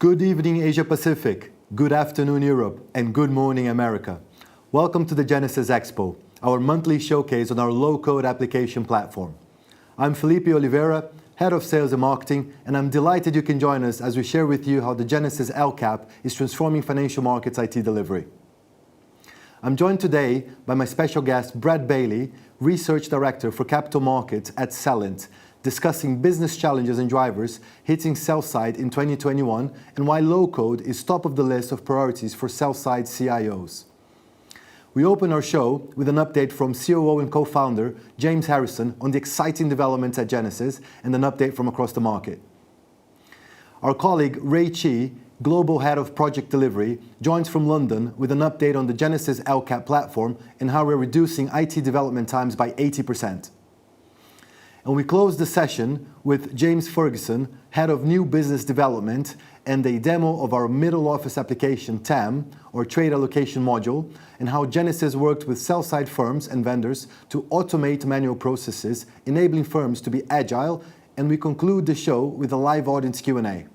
Good evening, Asia Pacific, good afternoon, Europe, and good morning, America. Welcome to the Genesys Expo, our monthly showcase on our low-code application platform. I'm Felipe Oliveira, Head of Sales and Marketing, and I'm delighted you can join us as we share with you how the Genesys Lcap is transforming financial markets IT delivery. I'm joined today by my special guest, Brad Bailey, Research Director for Capital Markets at Celent, discussing business challenges and drivers hitting sell-side in 2021 and why low-code is top of the list of priorities for sell-side CIOs. We open our show with an update from COO and co-founder James Harrison on the exciting developments at Genesys and an update from across the market. Our colleague Ray Chi, Global Head of Project Delivery, joins from London with an update on the Genesys Lcap platform and how we're reducing IT development times by 80%. And we close the session with James Ferguson, Head of New Business Development, and a demo of our middle office application, TAM, or Trade Allocation Module, and how Genesys worked with sell-side firms and vendors to automate manual processes, enabling firms to be agile, and we conclude the show with a live audience Q&A.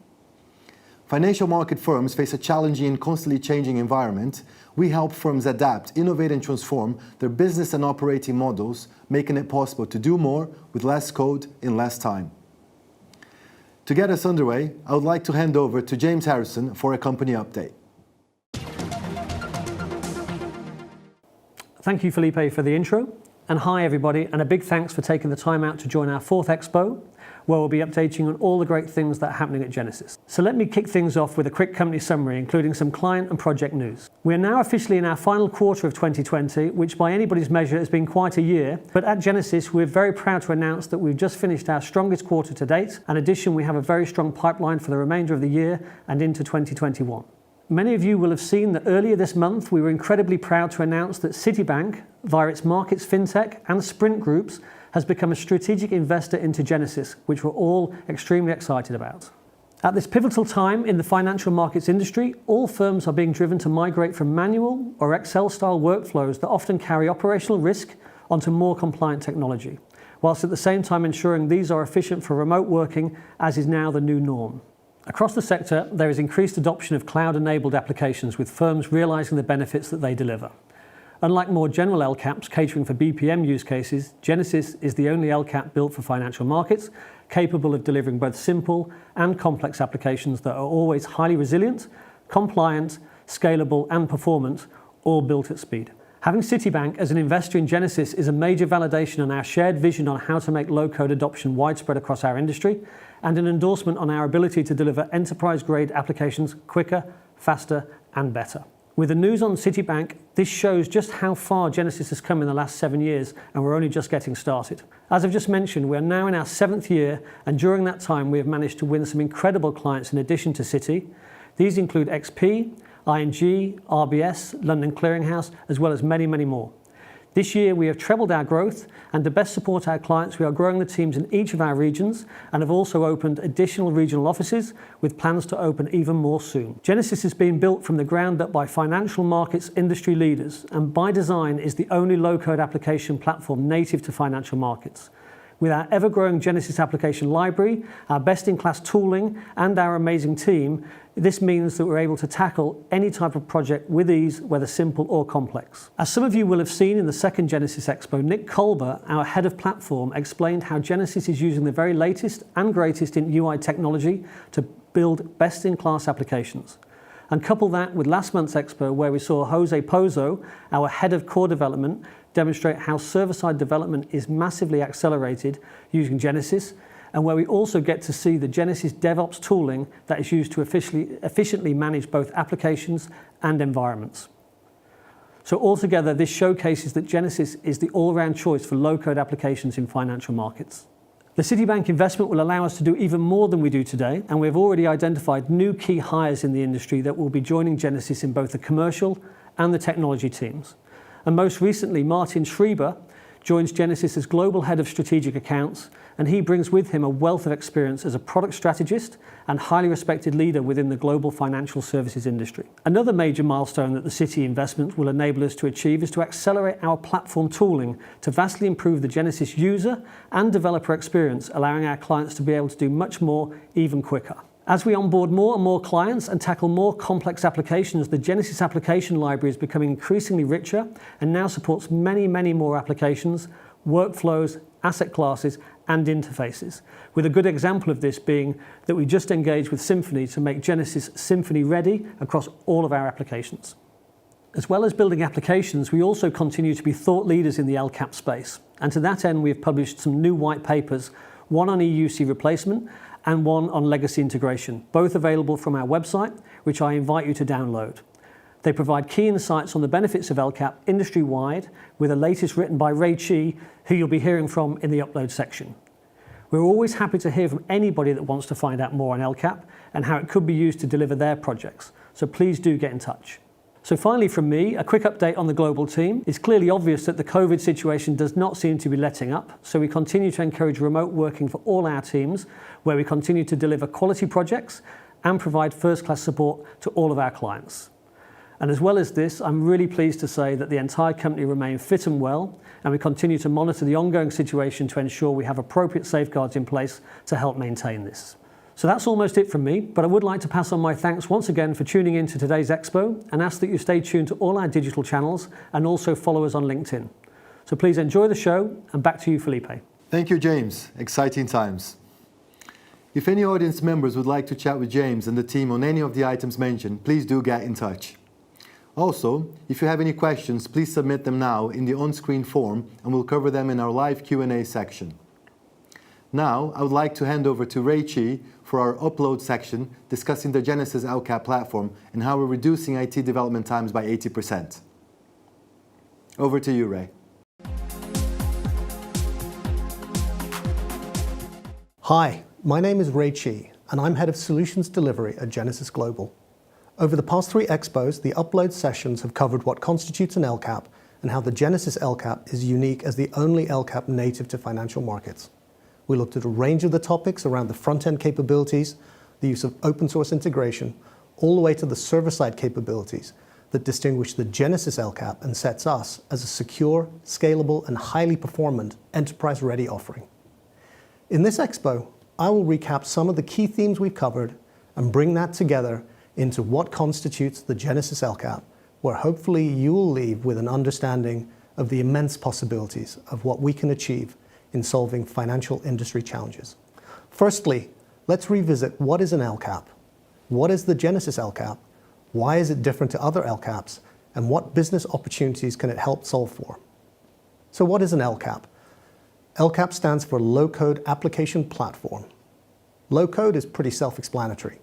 Financial market firms face a challenging and constantly changing environment. We help firms adapt, innovate, and transform their business and operating models, making it possible to do more with less code in less time. To get us underway, I would like to hand over to James Harrison for a company update. Thank you, Felipe, for the intro. And hi, everybody, and a big thanks for taking the time out to join our 4th Expo, where we'll be updating on all the great things that are happening at Genesys. So let me kick things off with a quick company summary, including some client and project news. We are now officially in our final quarter of 2020, which by anybody's measure has been quite a year. But at Genesys, we're very proud to announce that we've just finished our strongest quarter to date. In addition, we have a very strong pipeline for the remainder of the year and into 2021. Many of you will have seen that earlier this month, we were incredibly proud to announce that Citibank, via its Markets FinTech and Sprint groups, has become a strategic investor into Genesys, which we're all extremely excited about. At this pivotal time in the financial markets industry, all firms are being driven to migrate from manual or Excel-style workflows that often carry operational risk onto more compliant technology, whilst at the same time ensuring these are efficient for remote working, as is now the new norm. Across the sector, there is increased adoption of cloud-enabled applications, with firms realizing the benefits that they deliver. Unlike more general Lcaps catering for BPM use cases, Genesys is the only Lcap built for financial markets, capable of delivering both simple and complex applications that are always highly resilient, compliant, scalable, and performant, all built at speed. Having Citibank as an investor in Genesys is a major validation on our shared vision on how to make low-code adoption widespread across our industry, and an endorsement on our ability to deliver enterprise-grade applications quicker, faster, and better. With the news on Citibank, this shows just how far Genesys has come in the last 7 years, and we're only just getting started. As I've just mentioned, we are now in our 7th year, and during that time we have managed to win some incredible clients in addition to Citi. These include XP, ING, RBS, London Clearing House, as well as many, many more. This year we have trebled our growth, and to best support our clients, we are growing the teams in each of our regions and have also opened additional regional offices with plans to open even more soon. Genesys is being built from the ground up by financial markets industry leaders, and by design is the only low-code application platform native to financial markets. With our ever-growing Genesys application library, our best-in-class tooling, and our amazing team, this means that we're able to tackle any type of project with ease, whether simple or complex. As some of you will have seen in the second Genesys Expo, Nick Colber, our head of platform, explained how Genesys is using the very latest and greatest in UI technology to build best-in-class applications. And couple that with last month's Expo, where we saw Jose Pozo, our head of core development, demonstrate how server-side development is massively accelerated using Genesys, and where we also get to see the Genesys DevOps tooling that is used to efficiently manage both applications and environments. So altogether, this showcases that Genesys is the all-round choice for low-code applications in financial markets. The Citibank investment will allow us to do even more than we do today, and we have already identified new key hires in the industry that will be joining Genesys in both the commercial and the technology teams. And most recently, Martin Schreiber joins Genesys as Global Head of Strategic Accounts, and he brings with him a wealth of experience as a product strategist and highly respected leader within the global financial services industry. Another major milestone that the Citi investment will enable us to achieve is to accelerate our platform tooling to vastly improve the Genesys user and developer experience, allowing our clients to be able to do much more even quicker. As we onboard more and more clients and tackle more complex applications, the Genesys application library is becoming increasingly richer and now supports many, many more applications, workflows, asset classes, and interfaces, with a good example of this being that we just engaged with Symphony to make Genesys Symphony ready across all of our applications. As well as building applications, we also continue to be thought leaders in the Lcap space, and to that end we have published some new white papers, one on EUC replacement and one on legacy integration, both available from our website, which I invite you to download. They provide key insights on the benefits of Lcap industry-wide, with the latest written by Ray Chi, who you'll be hearing from in the upload section. We're always happy to hear from anybody that wants to find out more on Lcap and how it could be used to deliver their projects, so please do get in touch. So finally from me, a quick update on the global team. It's clearly obvious that the COVID situation does not seem to be letting up, so we continue to encourage remote working for all our teams, where we continue to deliver quality projects and provide first-class support to all of our clients. And as well as this, I'm really pleased to say that the entire company remain fit and well, and we continue to monitor the ongoing situation to ensure we have appropriate safeguards in place to help maintain this. So that's almost it from me, but I would like to pass on my thanks once again for tuning in to today's Expo and ask that you stay tuned to all our digital channels and also follow us on LinkedIn. So please enjoy the show, and back to you, Felipe. Thank you, James. Exciting times. If any audience members would like to chat with James and the team on any of the items mentioned, please do get in touch. Also, if you have any questions, please submit them now in the on-screen form and we'll cover them in our live Q&A section. Now, I would like to hand over to Ray Chi for our upload section discussing the Genesys Lcap platform and how we're reducing IT development times by 80%. Over to you, Ray. Hi, my name is Ray Chi, and I'm Head of Solutions Delivery at Genesys Global. Over the past 3 Expos, the upload sessions have covered what constitutes an Lcap and how the Genesys Lcap is unique as the only Lcap native to financial markets. We looked at a range of the topics around the front-end capabilities, the use of open source integration, all the way to the server-side capabilities that distinguish the Genesys Lcap and sets us as a secure, scalable, and highly performant enterprise-ready offering. In this Expo, I will recap some of the key themes we've covered and bring that together into what constitutes the Genesys Lcap, where hopefully you will leave with an understanding of the immense possibilities of what we can achieve in solving financial industry challenges. Firstly, let's revisit what is an Lcap, what is the Genesys Lcap, why is it different to other Lcaps, and what business opportunities can it help solve for. So what is an Lcap? Lcap stands for Low Code Application Platform. Low code is pretty self-explanatory.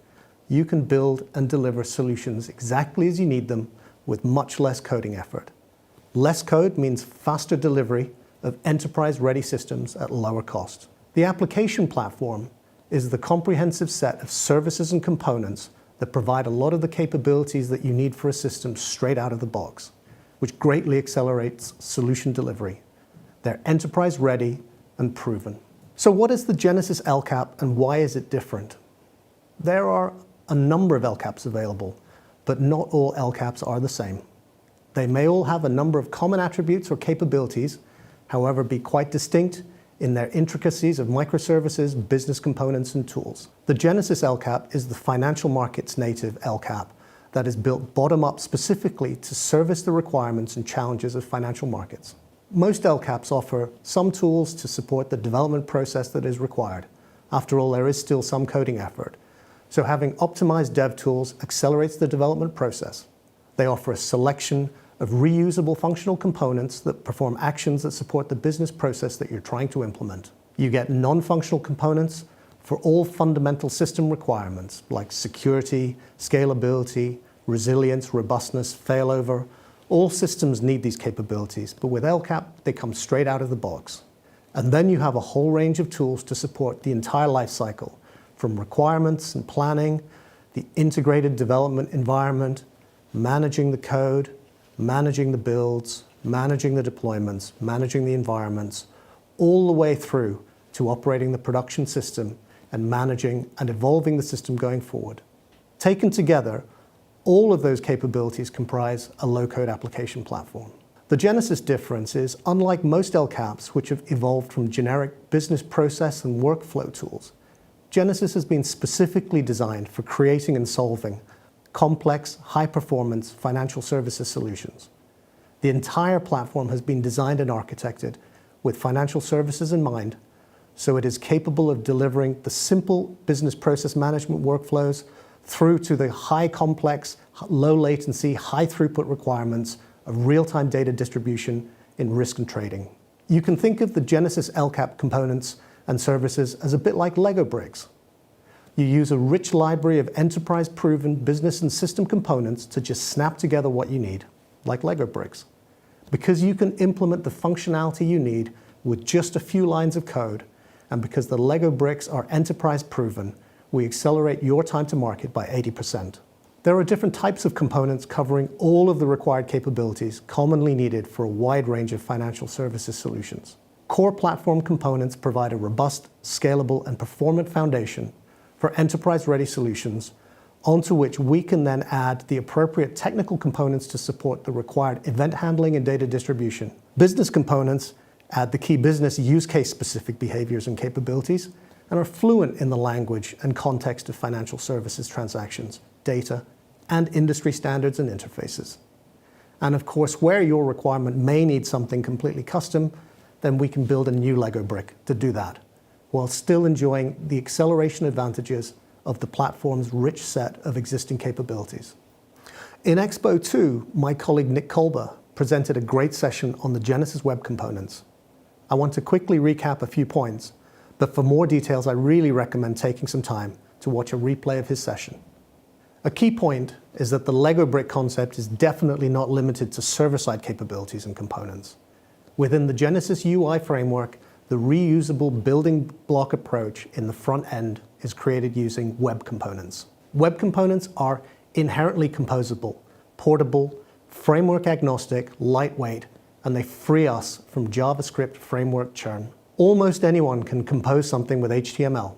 You can build and deliver solutions exactly as you need them with much less coding effort. Less code means faster delivery of enterprise-ready systems at lower cost. The application platform is the comprehensive set of services and components that provide a lot of the capabilities that you need for a system straight out of the box, which greatly accelerates solution delivery. They're enterprise-ready and proven. So what is the Genesys Lcap and why is it different? There are a number of Lcaps available, but not all Lcaps are the same. They may all have a number of common attributes or capabilities, however be quite distinct in their intricacies of microservices, business components, and tools. The Genesys Lcap is the financial markets native Lcap that is built bottom-up specifically to service the requirements and challenges of financial markets. Most Lcaps offer some tools to support the development process that is required. After all, there is still some coding effort. So having optimized dev tools accelerates the development process. They offer a selection of reusable functional components that perform actions that support the business process that you're trying to implement. You get non-functional components for all fundamental system requirements like security, scalability, resilience, robustness, failover. All systems need these capabilities, but with Lcap, they come straight out of the box. And then you have a whole range of tools to support the entire life cycle, from requirements and planning, the integrated development environment, managing the code, managing the builds, managing the deployments, managing the environments, all the way through to operating the production system and managing and evolving the system going forward. Taken together, all of those capabilities comprise a low-code application platform. The Genesys difference is, unlike most Lcaps, which have evolved from generic business process and workflow tools, Genesys has been specifically designed for creating and solving complex, high-performance financial services solutions. The entire platform has been designed and architected with financial services in mind, so it is capable of delivering the simple business process management workflows through to the high complex, low latency, high throughput requirements of real-time data distribution in risk and trading. You can think of the Genesys Lcap components and services as a bit like Lego bricks. You use a rich library of enterprise-proven business and system components to just snap together what you need, like Lego bricks. Because you can implement the functionality you need with just a few lines of code, and because the Lego bricks are enterprise-proven, we accelerate your time to market by 80%. There are different types of components covering all of the required capabilities commonly needed for a wide range of financial services solutions. Core platform components provide a robust, scalable, and performant foundation for enterprise-ready solutions onto which we can then add the appropriate technical components to support the required event handling and data distribution. Business components add the key business use case-specific behaviors and capabilities and are fluent in the language and context of financial services transactions, data, and industry standards and interfaces. And of course, where your requirement may need something completely custom, then we can build a new Lego brick to do that, while still enjoying the acceleration advantages of the platform's rich set of existing capabilities. In Expo 2, my colleague Nick Kolber presented a great session on the Genesys web components. I want to quickly recap a few points, but for more details, I really recommend taking some time to watch a replay of his session. A key point is that the Lego brick concept is definitely not limited to server-side capabilities and components. Within the Genesys UI framework, the reusable building block approach in the front end is created using web components. Web components are inherently composable, portable, framework agnostic, lightweight, and they free us from JavaScript framework churn. Almost anyone can compose something with HTML.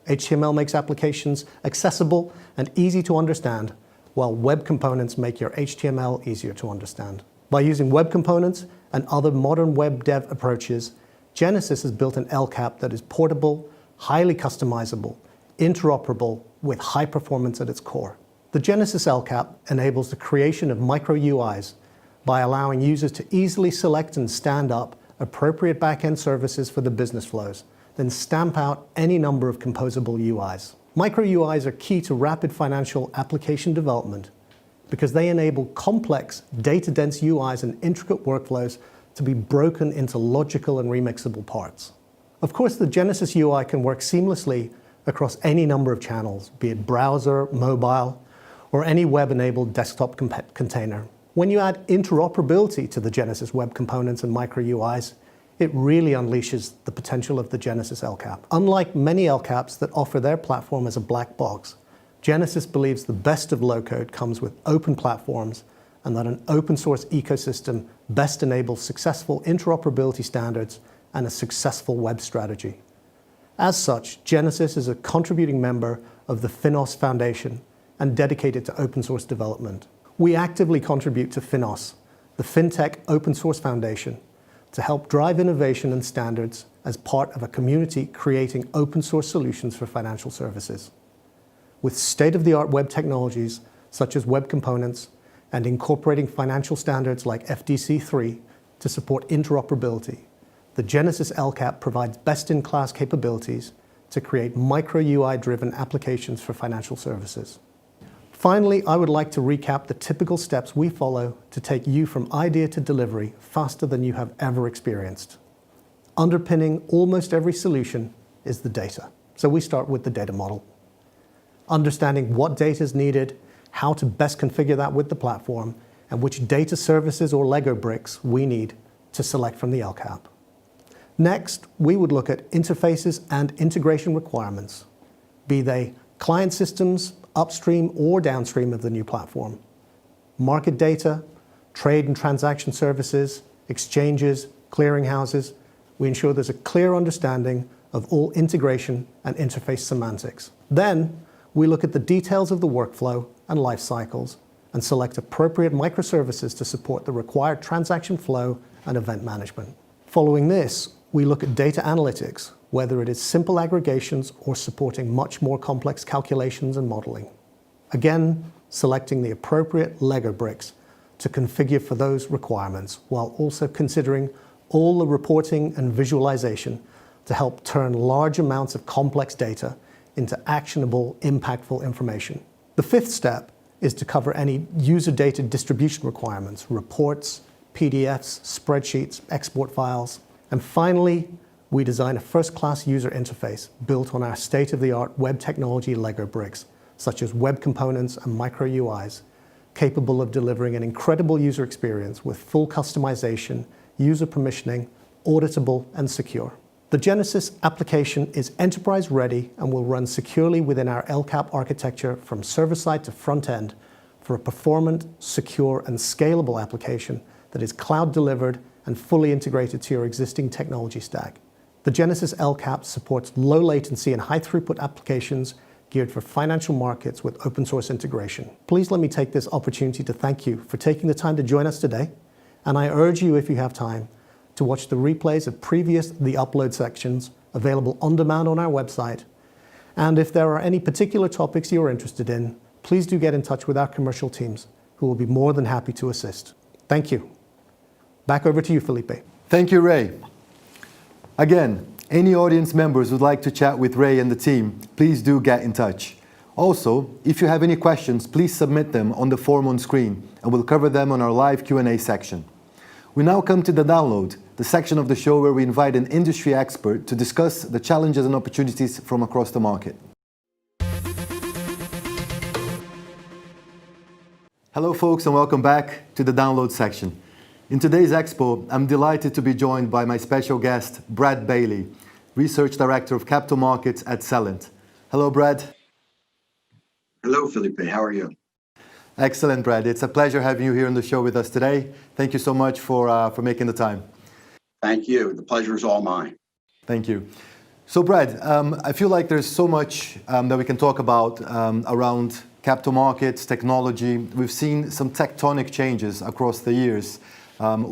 HTML makes applications accessible and easy to understand, while web components make your HTML easier to understand. By using web components and other modern web dev approaches, Genesys has built an Lcap that is portable, highly customizable, interoperable, with high performance at its core. The Genesys Lcap enables the creation of micro UIs by allowing users to easily select and stand up appropriate backend services for the business flows, then stamp out any number of composable UIs. Micro UIs are key to rapid financial application development because they enable complex, data-dense UIs and intricate workflows to be broken into logical and remixable parts. Of course, the Genesys UI can work seamlessly across any number of channels, be it browser, mobile, or any web-enabled desktop container. When you add interoperability to the Genesys web components and micro UIs, it really unleashes the potential of the Genesys Lcap. Unlike many Lcaps that offer their platform as a black box, Genesys believes the best of low-code comes with open platforms and that an open source ecosystem best enables successful interoperability standards and a successful web strategy. As such, Genesys is a contributing member of the Finos Foundation and dedicated to open source development. We actively contribute to Finos, the FinTech Open Source Foundation, to help drive innovation and standards as part of a community creating open source solutions for financial services. With state-of-the-art web technologies such as web components and incorporating financial standards like FDC3 to support interoperability, the Genesys Lcap provides best-in-class capabilities to create micro UI-driven applications for financial services. Finally, I would like to recap the typical steps we follow to take you from idea to delivery faster than you have ever experienced. Underpinning almost every solution is the data. So we start with the data model. Understanding what data is needed, how to best configure that with the platform, and which data services or Lego bricks we need to select from the Lcap. Next, we would look at interfaces and integration requirements, be they client systems, upstream or downstream of the new platform, market data, trade and transaction services, exchanges, clearinghouses. We ensure there's a clear understanding of all integration and interface semantics. Then, we look at the details of the workflow and life cycles and select appropriate microservices to support the required transaction flow and event management. Following this, we look at data analytics, whether it is simple aggregations or supporting much more complex calculations and modeling. Again, selecting the appropriate Lego bricks to configure for those requirements, while also considering all the reporting and visualization to help turn large amounts of complex data into actionable, impactful information. The fifth step is to cover any user data distribution requirements, reports, PDFs, spreadsheets, export files. And finally, we design a first-class user interface built on our state-of-the-art web technology Lego bricks, such as web components and micro UIs, capable of delivering an incredible user experience with full customization, user permissioning, auditable, and secure. The Genesys application is enterprise-ready and will run securely within our Lcap architecture from server-side to front-end for a performant, secure, and scalable application that is cloud-delivered and fully integrated to your existing technology stack. The Genesys Lcap supports low latency and high throughput applications geared for financial markets with open source integration. Please let me take this opportunity to thank you for taking the time to join us today, and I urge you, if you have time, to watch the replays of previous The Upload sections available on demand on our website. And if there are any particular topics you're interested in, please do get in touch with our commercial teams, who will be more than happy to assist. Thank you. Back over to you, Felipe. Thank you, Ray. Again, any audience members who'd like to chat with Ray and the team, please do get in touch. Also, if you have any questions, please submit them on the form on screen, and we'll cover them on our live Q&A section. We now come to the download, the section of the show where we invite an industry expert to discuss the challenges and opportunities from across the market. Hello folks, and welcome back to the download section. In today's Expo, I'm delighted to be joined by my special guest, Brad Bailey, Research Director of Capital Markets at Celent. Hello, Brad. Hello, Felipe. How are you? Excellent, Brad. It's a pleasure having you here on the show with us today. Thank you so much for making the time. Thank you. The pleasure is all mine. Thank you. So, Brad, I feel like there's so much that we can talk about around capital markets, technology. We've seen some tectonic changes across the years,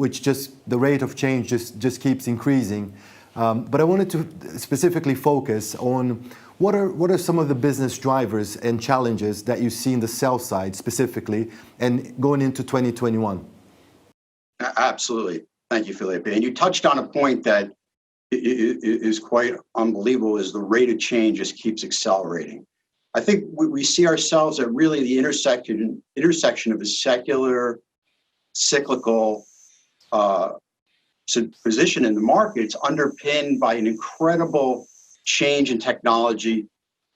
which the rate of change just keeps increasing. But I wanted to specifically focus on what are some of the business drivers and challenges that you see in the sell side specifically and going into 2021? Absolutely. Thank you, Felipe. And you touched on a point that is quite unbelievable, is the rate of change just keeps accelerating. I think we see ourselves at really the intersection of a secular, cyclical position in the markets, underpinned by an incredible change in technology,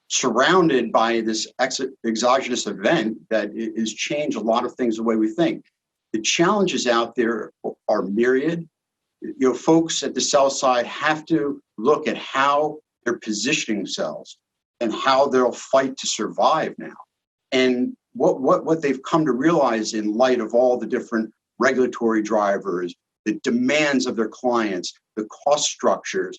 surrounded by this exogenous event that has changed a lot of things the way we think. The challenges out there are myriad. Folks at the sell side have to look at how they're positioning themselves and how they'll fight to survive now. And what they've come to realize in light of all the different regulatory drivers, the demands of their clients, the cost structures,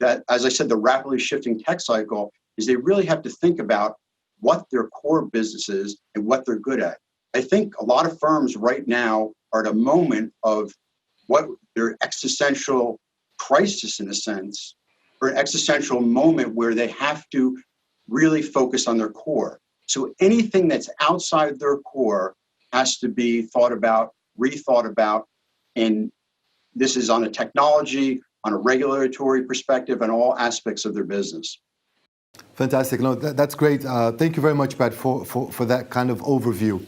that, as I said, the rapidly shifting tech cycle, is they really have to think about what their core business is and what they're good at. I think a lot of firms right now are at a moment of what their existential crisis, in a sense, or an existential moment where they have to really focus on their core. So anything that's outside their core has to be thought about, rethought about, and this is on a technology, on a regulatory perspective, and all aspects of their business. Fantastic. No, that's great. Thank you very much, Brad, for that kind of overview.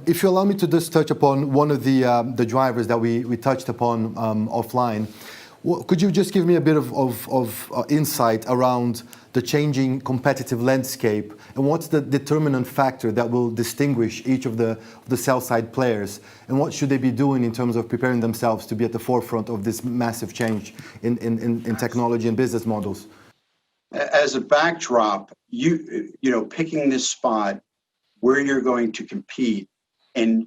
If you allow me to just touch upon one of the drivers that we touched upon offline, could you just give me a bit of insight around the changing competitive landscape and what's the determinant factor that will distinguish each of the sell-side players, and what should they be doing in terms of preparing themselves to be at the forefront of this massive change in technology and business models? As a backdrop, picking this spot where you're going to compete and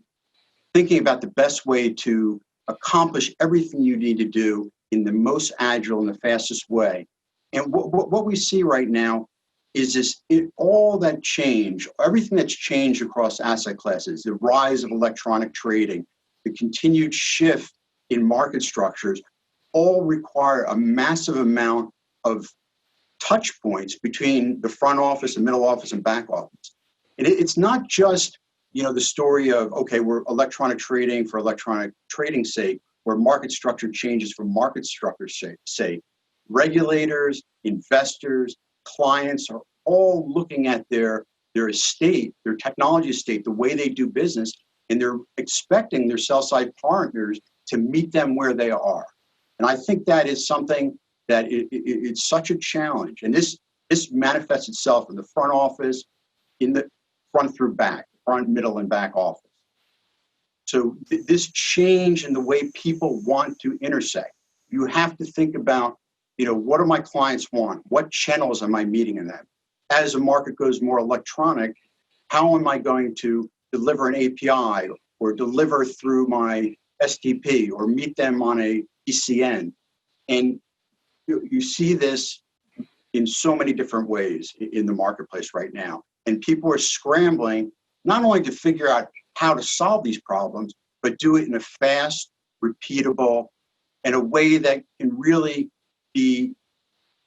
thinking about the best way to accomplish everything you need to do in the most agile and the fastest way. And what we see right now is all that change, everything that's changed across asset classes, the rise of electronic trading, the continued shift in market structures, all require a massive amount of touch points between the front office and middle office and back office. And it's not just, the story of, okay, we're electronic trading for electronic trading's sake, or market structure changes for market structure's sake. Regulators, investors, clients are all looking at their estate, their technology estate, the way they do business, and they're expecting their sell-side partners to meet them where they are. And I think that is something that it's such a challenge. And this manifests itself in the front office, in the front through back, front, middle, and back office. So this change in the way people want to intersect, you have to think about, what do my clients want? What channels am I meeting in them? As the market goes more electronic, how am I going to deliver an API or deliver through my STP or meet them on a ECN? And you see this in so many different ways in the marketplace right now. And people are scrambling not only to figure out how to solve these problems, but do it in a fast, repeatable, and a way that can really be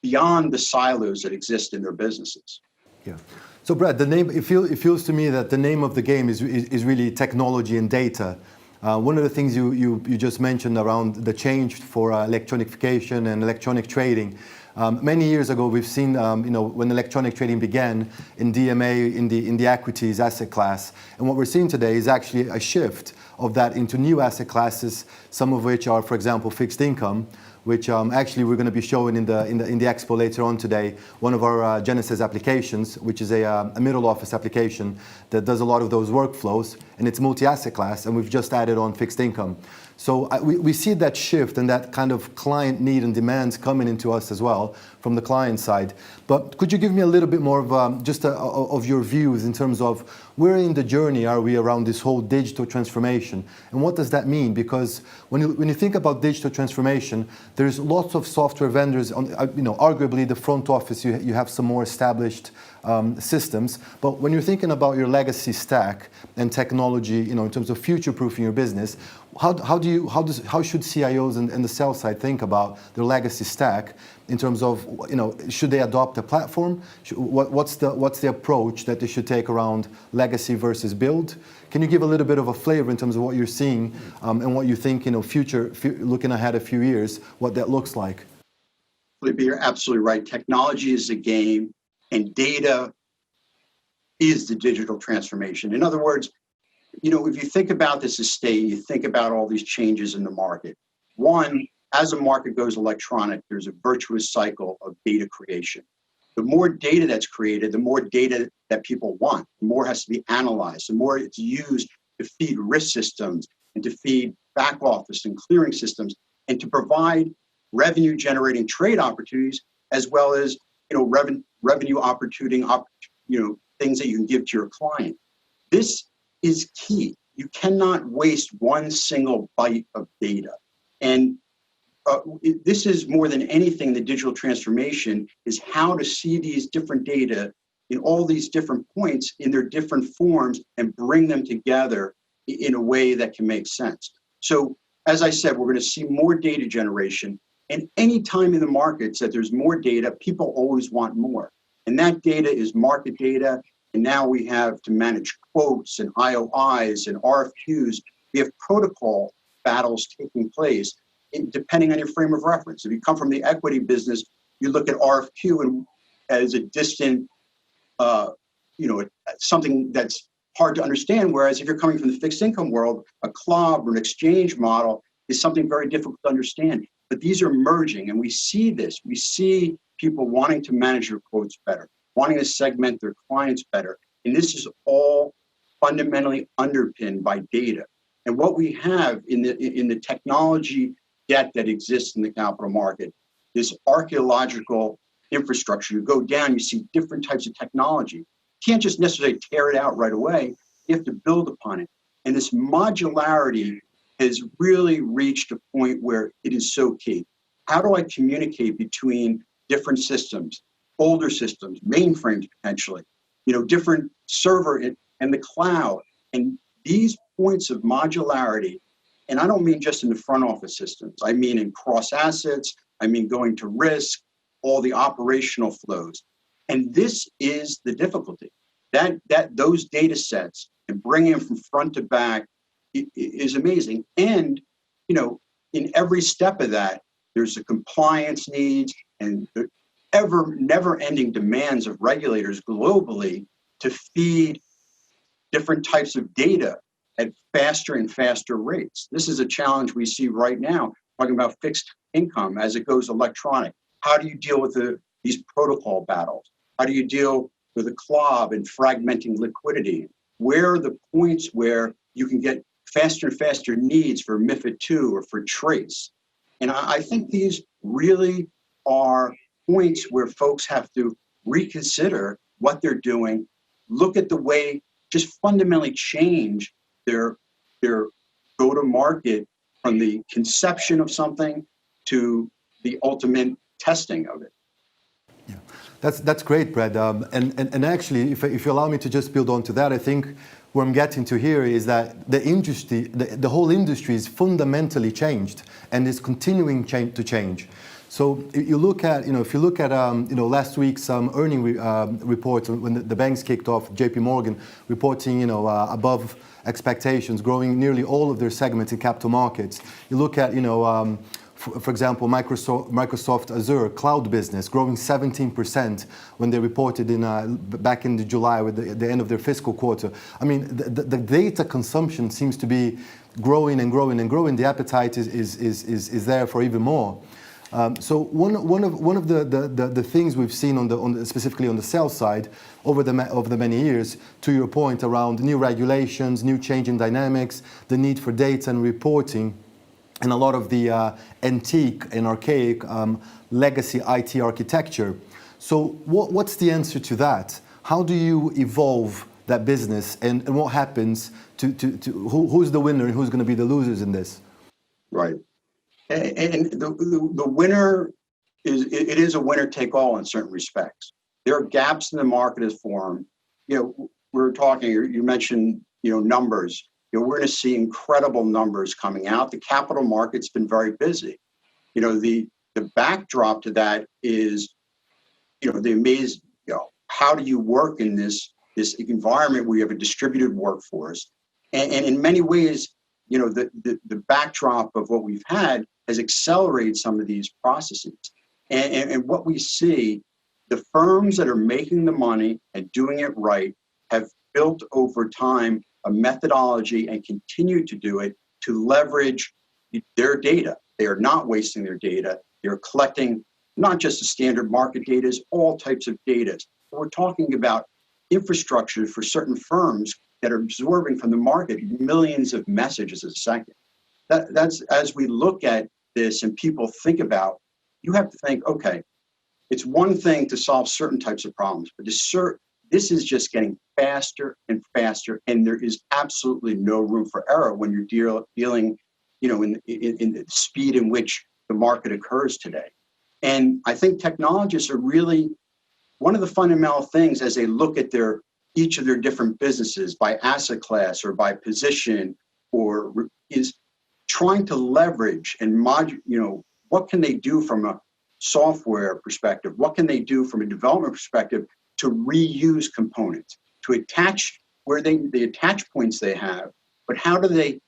beyond the silos that exist in their businesses. Yeah. So Brad, it feels to me that the name of the game is really technology and data. One of the things you just mentioned around the change for electronification and electronic trading. Many years ago, we've seen, when electronic trading began in DMA, in the equities asset class. And what we're seeing today is actually a shift of that into new asset classes, some of which are, for example, fixed income, which actually we're going to be showing in the Expo later on today. One of our Genesys applications, which is a middle office application that does a lot of those workflows, and it's multi-asset class, and we've just added on fixed income. So we see that shift and that kind of client need and demands coming into us as well from the client side. But could you give me a little bit more of of your views in terms of where in the journey are we around this whole digital transformation, and what does that mean? Because when you think about digital transformation, there's lots of software vendors. Arguably the front office, you have some more established systems. But when you're thinking about your legacy stack and technology, in terms of future-proofing your business, how should CIOs and the sell side think about their legacy stack in terms of, should they adopt a platform? What's the approach that they should take around legacy versus build? Can you give a little bit of a flavor in terms of what you're seeing and what you think, looking ahead a few years, what that looks like? Felipe, you're absolutely right. Technology is the game, and data is the digital transformation. In other words, if you think about this estate, you think about all these changes in the market. One, as a market goes electronic, there's a virtuous cycle of data creation. The more data that's created, the more data that people want, the more has to be analyzed, the more it's used to feed risk systems and to feed back office and clearing systems and to provide revenue generating trade opportunities, as well as revenue opportunity, things that you can give to your client. This is key. You cannot waste one single byte of data. And this is more than anything, the digital transformation is how to see these different data in all these different points in their different forms and bring them together in a way that can make sense. So as I said, we're going to see more data generation, and any time in the markets that there's more data, people always want more. And that data is market data. And now we have to manage quotes and IOIs and RFQs. We have protocol battles taking place depending on your frame of reference. If you come from the equity business, you look at RFQ and as a distant, something that's hard to understand. Whereas if you're coming from the fixed income world, a club or an exchange model is something very difficult to understand. But these are merging, and we see this. We see people wanting to manage their quotes better, wanting to segment their clients better. And this is all fundamentally underpinned by data. And what we have in the technology debt that exists in the capital market, this archaeological infrastructure. You go down, you see different types of technology. You can't just necessarily tear it out right away. You have to build upon it. And this modularity has really reached a point where it is so key. How do I communicate between different systems, older systems, mainframes potentially, different server and the cloud, and these points of modularity. And I don't mean just in the front office systems. I mean in cross assets. I mean going to risk, all the operational flows. And this is the difficulty. That those data sets and bringing them from front to back is amazing. And, in every step of that, there's the compliance needs and the never-ending demands of regulators globally to feed different types of data at faster and faster rates. This is a challenge we see right now, talking about fixed income as it goes electronic. How do you deal with these protocol battles? How do you deal with the CLOB and fragmenting liquidity? Where are the points where you can get faster and faster needs for MiFID II or for trace? And I think these really are points where folks have to reconsider what they're doing, look at the way, just fundamentally change their go-to-market from the conception of something to the ultimate testing of it. Yeah, that's great, Brad. And actually, if you allow me to just build on to that, I think where I'm getting to here is that the industry, the whole industry is fundamentally changed and is continuing to change. So you look at, if you look at, last week's earning reports when the banks kicked off, JP Morgan reporting, above expectations, growing nearly all of their segments in capital markets. You look at, for example, Microsoft Azure cloud business growing 17% when they reported back in July with the end of their fiscal quarter. I mean, the data consumption seems to be growing and growing and growing. The appetite is there for even more. So one of the things we've seen specifically on the sell side over the many years, to your point around new regulations, new changing dynamics, the need for data and reporting, and a lot of the antique and archaic legacy IT architecture. So what's the answer to that? How do you evolve that business, and what happens to who's the winner and who's going to be the losers in this? Right. And the winner is a winner take all in certain respects. There are gaps in the market as formed. We're talking, you mentioned, numbers. We're going to see incredible numbers coming out. The capital market's been very busy. The backdrop to that is, the amazing, how do you work in this environment where you have a distributed workforce? And in many ways, the backdrop of what we've had has accelerated some of these processes. And what we see, the firms that are making the money and doing it right have built over time a methodology and continue to do it to leverage their data. They are not wasting their data. They're collecting not just the standard market data, all types of data. We're talking about infrastructure for certain firms that are absorbing from the market millions of messages a second. That's, as we look at this and people think about, you have to think, okay, it's one thing to solve certain types of problems, but this is just getting faster and faster, and there is absolutely no room for error when you're dealing, in the speed in which the market occurs today. And I think technologists are really one of the fundamental things as they look at each of their different businesses by asset class or by position, or is trying to leverage and what can they do from a software perspective? What can they do from a development perspective to reuse components, to attach where the attach points they have, but how do they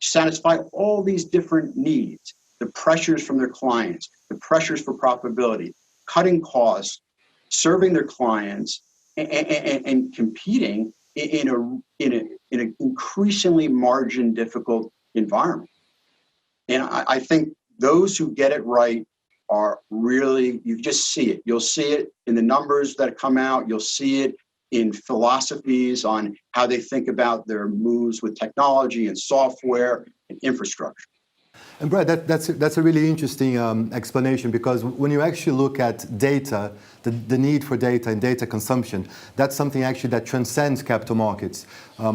satisfy all these different needs, the pressures from their clients, the pressures for profitability, cutting costs, serving their clients, and competing in an increasingly margin difficult environment. And I think those who get it right are really, you just see it. You'll see it in the numbers that come out. You'll see it in philosophies on how they think about their moves with technology and software and infrastructure. And Brad, that's a really interesting explanation, because when you actually look at data, the need for data and data consumption, that's something actually that transcends capital markets.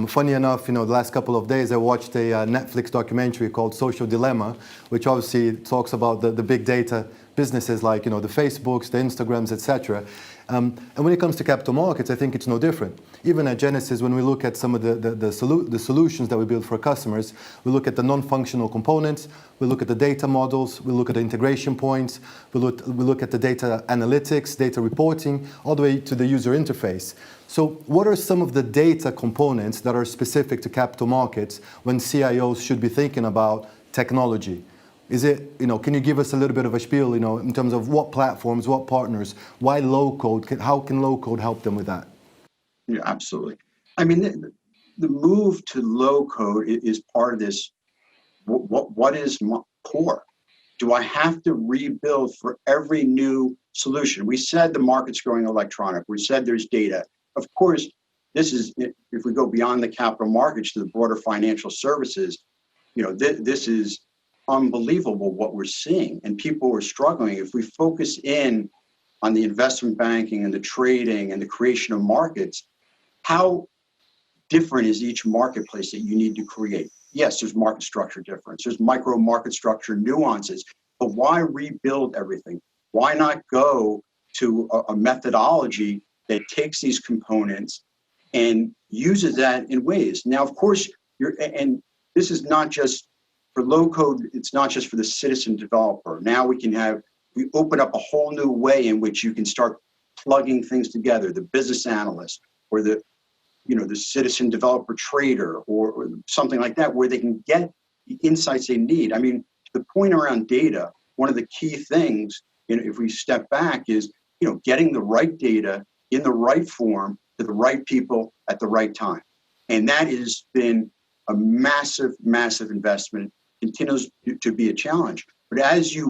Funny enough, the last couple of days I watched a Netflix documentary called Social Dilemma, which obviously talks about the big data businesses like the Facebooks, the Instagrams, etc. And when it comes to capital markets, I think it's no different. Even at Genesys, when we look at some of the solutions that we build for customers, we look at the non-functional components, we look at the data models, we look at the integration points, we look at the data analytics, data reporting, all the way to the user interface. So what are some of the data components that are specific to capital markets when CIOs should be thinking about technology? Is it, can you give us a little bit of a spiel, in terms of what platforms, what partners, why low code, how can low code help them with that? Yeah, absolutely. I mean, the move to low code is part of this. What is core? Do I have to rebuild for every new solution? We said the market's going electronic. We said there's data. Of course, this is, if we go beyond the capital markets to the broader financial services, this is unbelievable what we're seeing, and people are struggling. If we focus in on the investment banking and the trading and the creation of markets, how different is each marketplace that you need to create? Yes, there's market structure difference. There's micro market structure nuances, but why rebuild everything? Why not go to a methodology that takes these components and uses that in ways? Now, of course, and this is not just for low code, it's not just for the citizen developer. Now we open up a whole new way in which you can start plugging things together, the business analyst or the citizen developer trader or something like that, where they can get the insights they need. I mean, the point around data, one of the key things, if we step back, is, getting the right data in the right form to the right people at the right time. And that has been a massive, massive investment, continues to be a challenge. But as you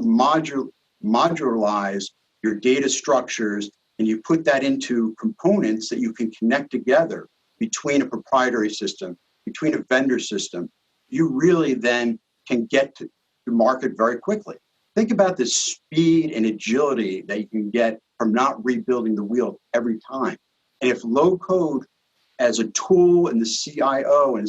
modularize your data structures and you put that into components that you can connect together between a proprietary system, between a vendor system, you really then can get to market very quickly. Think about the speed and agility that you can get from not rebuilding the wheel every time. And if low code as a tool in the CIO and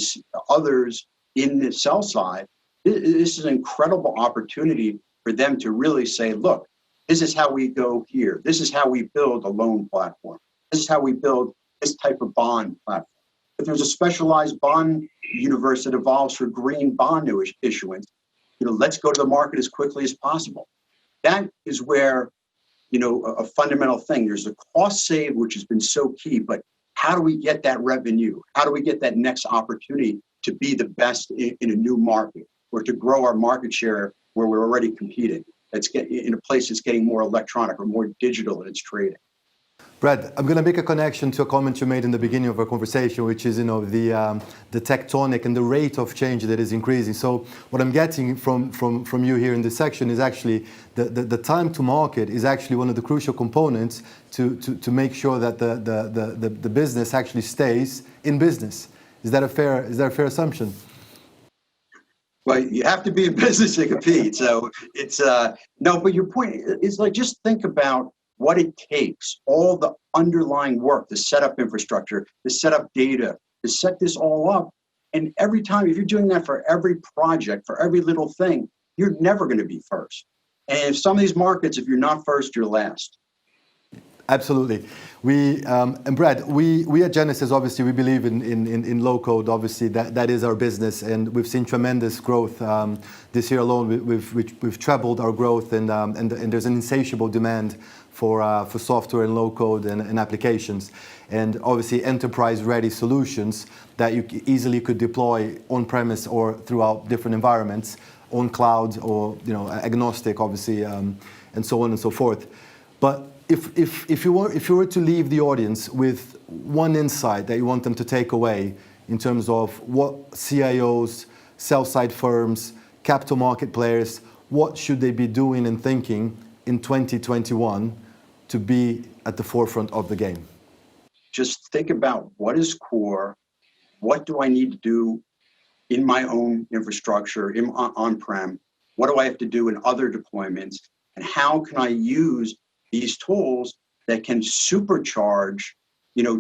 others in the sell side, this is an incredible opportunity for them to really say, look, this is how we go here. This is how we build a loan platform. This is how we build this type of bond platform. If there's a specialized bond universe that evolves for green bond issuance, let's go to the market as quickly as possible. That is where, a fundamental thing. There's a cost save, which has been so key, but how do we get that revenue? How do we get that next opportunity to be the best in a new market or to grow our market share where we're already competing? That's in a place that's getting more electronic or more digital in its trading. Brad, I'm going to make a connection to a comment you made in the beginning of our conversation, which is, the tectonic and the rate of change that is increasing. So what I'm getting from you here in this section is actually the time to market is actually one of the crucial components to make sure that the business actually stays in business. Is that a fair assumption? Well, you have to be in business to compete. So it's no, but your point is just think about what it takes, all the underlying work, to set up infrastructure, to set up data, to set this all up. And every time, if you're doing that for every project, for every little thing, you're never going to be first. And in some of these markets, if you're not first, you're last. Absolutely. And Brad, we at Genesys, obviously, we believe in low code. Obviously, that is our business, and we've seen tremendous growth. This year alone, we've trebled our growth, and there's an insatiable demand for software and low code and applications, and obviously enterprise-ready solutions that you easily could deploy on-premise or throughout different environments, on cloud or agnostic, obviously, and so on and so forth. But if you were to leave the audience with one insight that you want them to take away in terms of what CIOs, sell-side firms, capital market players, what should they be doing and thinking in 2021 to be at the forefront of the game? Just think about what is core, what do I need to do in my own infrastructure, on-prem, what do I have to do in other deployments, and how can I use these tools that can supercharge,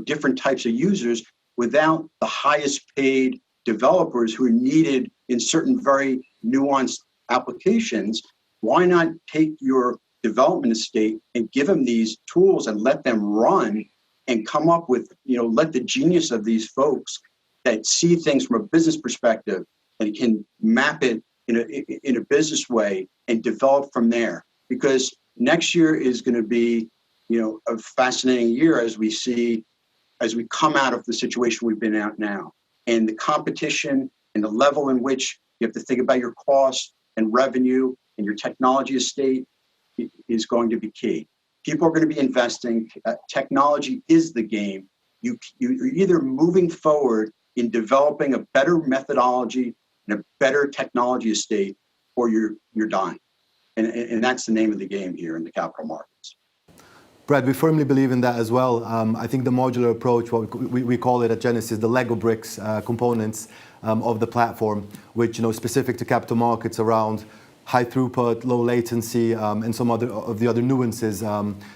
different types of users without the highest paid developers who are needed in certain very nuanced applications. Why not take your development estate and give them these tools and let them run and come up with, let the genius of these folks that see things from a business perspective and can map it in a business way and develop from there. Because next year is going to be, a fascinating year as we come out of the situation we've been at now. And the competition and the level in which you have to think about your costs and revenue and your technology estate is going to be key. People are going to be investing. Technology is the game. You're either moving forward in developing a better methodology and a better technology estate, or you're dying. And that's the name of the game here in the capital markets. Brad, we firmly believe in that as well. I think the modular approach, what we call it at Genesys, the Lego bricks components of the platform, which specific to capital markets around high throughput, low latency, and some of the other nuances,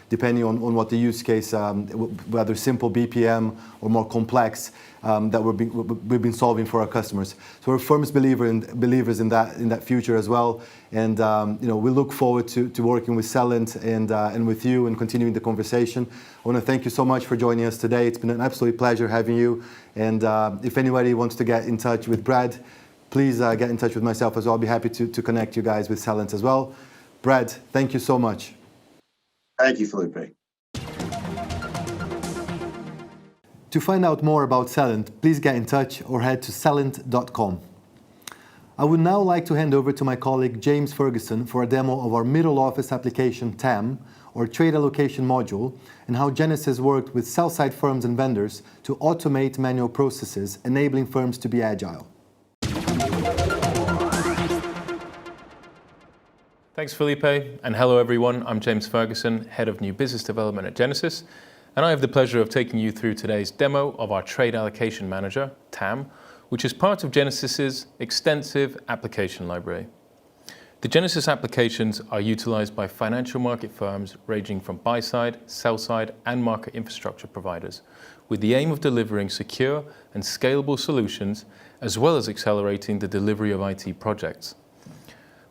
depending on what the use case, whether simple BPM or more complex, that we've been solving for our customers. So we're firm believers in that future as well. And we look forward to working with Celent and with you and continuing the conversation. I want to thank you so much for joining us today. It's been an absolute pleasure having you. And if anybody wants to get in touch with Brad, please get in touch with myself as well. I'll be happy to connect you guys with Celent as well. Brad, thank you so much. Thank you, Felipe. To find out more about Celent, please get in touch or head to celent.com. I would now like to hand over to my colleague James Ferguson for a demo of our middle office application TAM, or Trade Allocation Module, and how Genesys worked with sell-side firms and vendors to automate manual processes, enabling firms to be agile. Thanks, Felipe, and hello everyone. I'm James Ferguson, Head of New Business Development at Genesys, and I have the pleasure of taking you through today's demo of our Trade Allocation Manager, TAM, which is part of Genesys' extensive application library. The Genesys applications are utilized by financial market firms ranging from buy-side, sell-side, and market infrastructure providers, with the aim of delivering secure and scalable solutions, as well as accelerating the delivery of IT projects.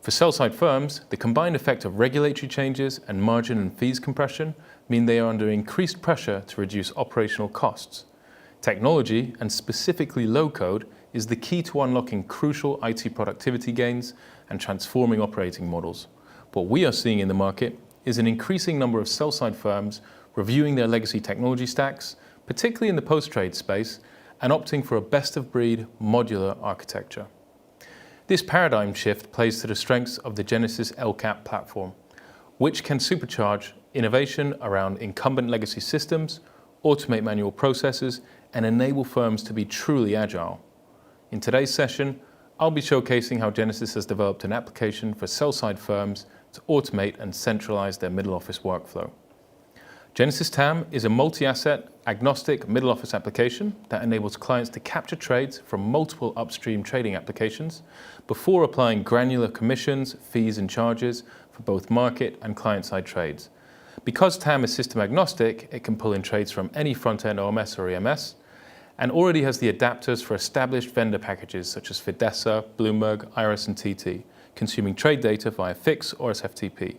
For sell-side firms, the combined effect of regulatory changes and margin and fees compression mean they are under increased pressure to reduce operational costs. Technology, and specifically low-code, is the key to unlocking crucial IT productivity gains and transforming operating models. What we are seeing in the market is an increasing number of sell-side firms reviewing their legacy technology stacks, particularly in the post-trade space, and opting for a best-of-breed modular architecture. This paradigm shift plays to the strengths of the Genesys Lcap platform, which can supercharge innovation around incumbent legacy systems, automate manual processes, and enable firms to be truly agile. In today's session, I'll be showcasing how Genesys has developed an application for sell-side firms to automate and centralize their middle office workflow. Genesys TAM is a multi-asset, agnostic middle office application that enables clients to capture trades from multiple upstream trading applications before applying granular commissions, fees, and charges for both market and client-side trades. Because TAM is system agnostic, it can pull in trades from any front-end OMS or EMS, and already has the adapters for established vendor packages such as Fidessa, Bloomberg, Iris, and TT, consuming trade data via FIX or SFTP.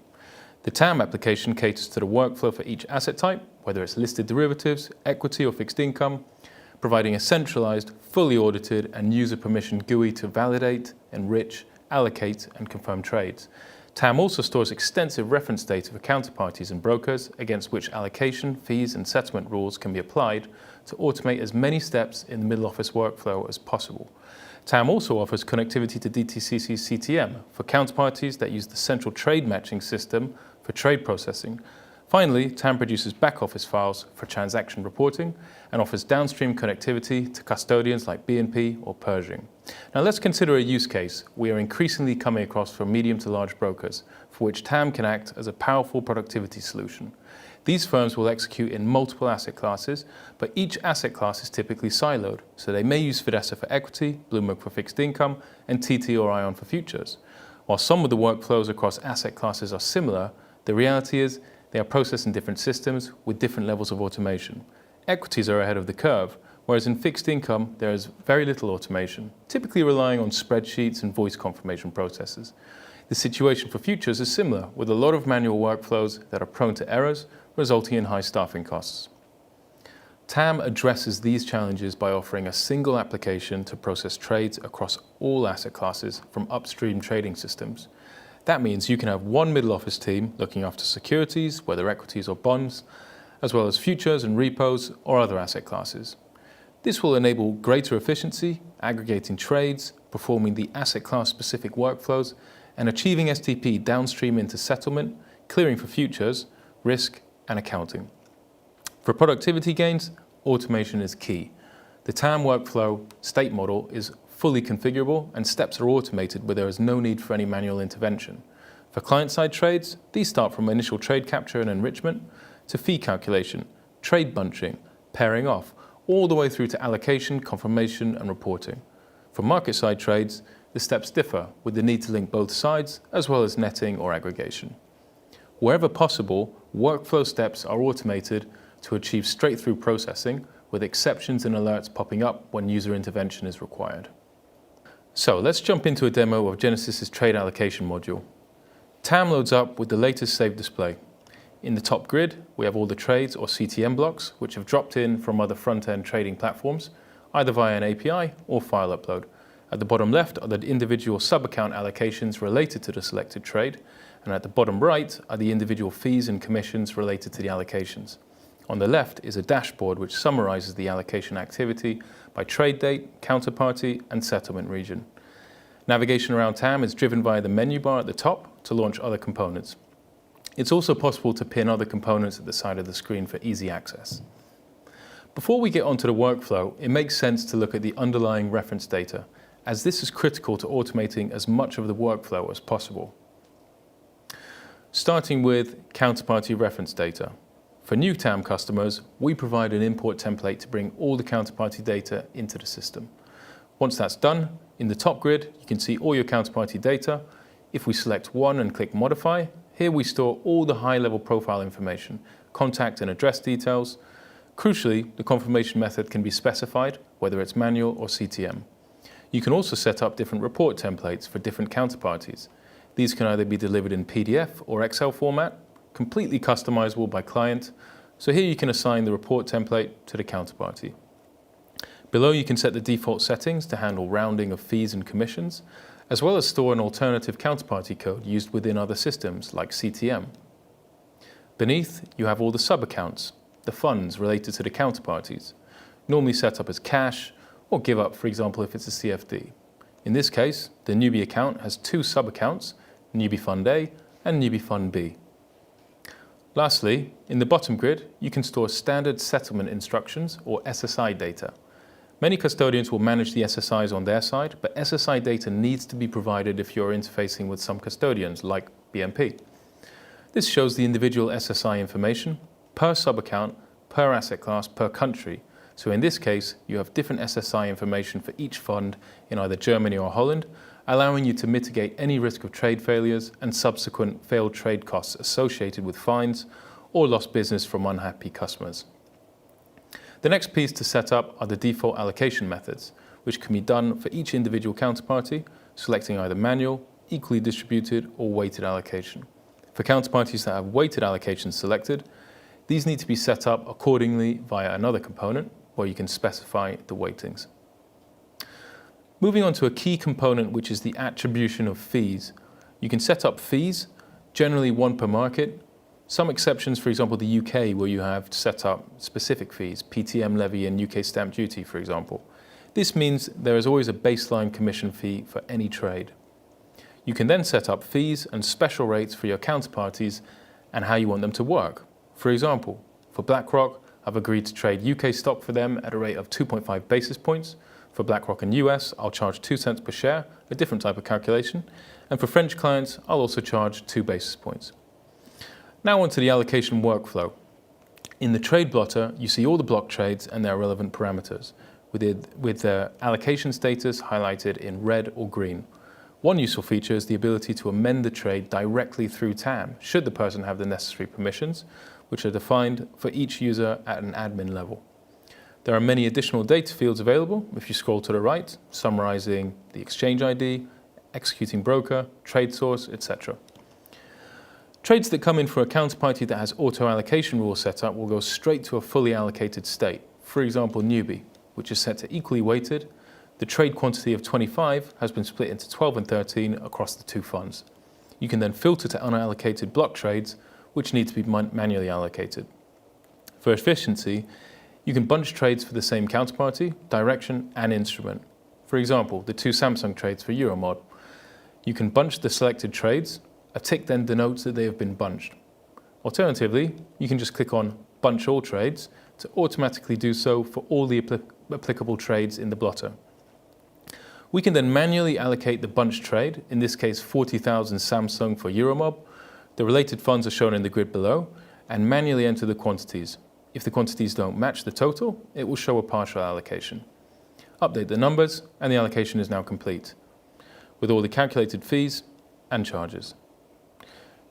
The TAM application caters to the workflow for each asset type, whether it's listed derivatives, equity, or fixed income, providing a centralized, fully audited, and user permission GUI to validate, enrich, allocate, and confirm trades. TAM also stores extensive reference data for counterparties and brokers against which allocation, fees, and settlement rules can be applied to automate as many steps in the middle office workflow as possible. TAM also offers connectivity to DTCC's Ctm for counterparties that use the central trade matching system for trade processing. Finally, TAM produces back-office files for transaction reporting and offers downstream connectivity to custodians like BNP or Pershing. Now let's consider a use case we are increasingly coming across for medium to large brokers, for which TAM can act as a powerful productivity solution. These firms will execute in multiple asset classes, but each asset class is typically siloed, so they may use Fidessa for equity, Bloomberg for fixed income, and TT or Ion for futures. While some of the workflows across asset classes are similar, the reality is they are processed in different systems with different levels of automation. Equities are ahead of the curve, whereas in fixed income there is very little automation, typically relying on spreadsheets and voice confirmation processes. The situation for futures is similar, with a lot of manual workflows that are prone to errors, resulting in high staffing costs. TAM addresses these challenges by offering a single application to process trades across all asset classes from upstream trading systems. That means you can have one middle office team looking after securities, whether equities or bonds, as well as futures and repos or other asset classes. This will enable greater efficiency, aggregating trades, performing the asset class specific workflows, and achieving STP downstream into settlement, clearing for futures, risk, and accounting. For productivity gains, automation is key. The TAM workflow state model is fully configurable and steps are automated where there is no need for any manual intervention. For client-side trades, these start from initial trade capture and enrichment to fee calculation, trade bunching, pairing off, all the way through to allocation, confirmation, and reporting. For market-side trades, the steps differ with the need to link both sides as well as netting or aggregation. Wherever possible, workflow steps are automated to achieve straight-through processing, with exceptions and alerts popping up when user intervention is required. So let's jump into a demo of Genesys' trade allocation module. TAM loads up with the latest save display. In the top grid, we have all the trades or CTM blocks, which have dropped in from other front-end trading platforms, either via an API or file upload. At the bottom left are the individual sub-account allocations related to the selected trade, and at the bottom right are the individual fees and commissions related to the allocations. On the left is a dashboard which summarizes the allocation activity by trade date, counterparty, and settlement region. Navigation around TAM is driven via the menu bar at the top to launch other components. It's also possible to pin other components at the side of the screen for easy access. Before we get onto the workflow, it makes sense to look at the underlying reference data, as this is critical to automating as much of the workflow as possible. Starting with counterparty reference data. For new TAM customers, we provide an import template to bring all the counterparty data into the system. Once that's done, in the top grid, you can see all your counterparty data. If we select one and click Modify, here we store all the high-level profile information, contact and address details. Crucially, the confirmation method can be specified, whether it's manual or CTM. You can also set up different report templates for different counterparties. These can either be delivered in PDF or Excel format, completely customizable by client. So here you can assign the report template to the counterparty. Below you can set the default settings to handle rounding of fees and commissions, as well as store an alternative counterparty code used within other systems like Ctm. Beneath, you have all the sub-accounts, the funds related to the counterparties, normally set up as cash or give up, for example, if it's a CFD. In this case, the newbie account has two sub-accounts, newbie fund A and newbie fund B. Lastly, in the bottom grid, you can store standard settlement instructions or SSI data. Many custodians will manage the SSIs on their side, but SSI data needs to be provided if you're interfacing with some custodians, like BNP. This shows the individual SSI information per sub-account, per asset class, per country. So in this case, you have different SSI information for each fund in either Germany or Holland, allowing you to mitigate any risk of trade failures and subsequent failed trade costs associated with fines or lost business from unhappy customers. The next piece to set up are the default allocation methods, which can be done for each individual counterparty, selecting either manual, equally distributed, or weighted allocation. For counterparties that have weighted allocations selected, these need to be set up accordingly via another component where you can specify the weightings. Moving on to a key component, which is the attribution of fees. You can set up fees, generally one per market. Some exceptions, for example, the UK, where you have set up specific fees, PTM levy and UK stamp duty, for example. This means there is always a baseline commission fee for any trade. You can then set up fees and special rates for your counterparties and how you want them to work. For example, for BlackRock, I've agreed to trade UK stock for them at a rate of 2.5 basis points. For BlackRock and US, I'll charge 2 cents per share, a different type of calculation. And for French clients, I'll also charge 2 basis points. Now onto the allocation workflow. In the trade blotter, you see all the block trades and their relevant parameters, with the allocation status highlighted in red or green. One useful feature is the ability to amend the trade directly through TAM, should the person have the necessary permissions, which are defined for each user at an admin level. There are many additional data fields available if you scroll to the right, summarizing the exchange ID, executing broker, trade source, etc. Trades that come in for a counterparty that has auto-allocation rules set up will go straight to a fully allocated state. For example, newbie, which is set to equally weighted. The trade quantity of 25 has been split into 12 and 13 across the two funds. You can then filter to unallocated block trades, which need to be manually allocated. For efficiency, you can bunch trades for the same counterparty, direction, and instrument. For example, the two Samsung trades for Euromod. You can bunch the selected trades. A tick then denotes that they have been bunched. Alternatively, you can just click on Bunch All Trades to automatically do so for all the applicable trades in the blotter. We can then manually allocate the bunch trade, in this case 40,000 Samsung for Euromob. The related funds are shown in the grid below, and manually enter the quantities. If the quantities don't match the total, it will show a partial allocation. Update the numbers, and the allocation is now complete, with all the calculated fees and charges.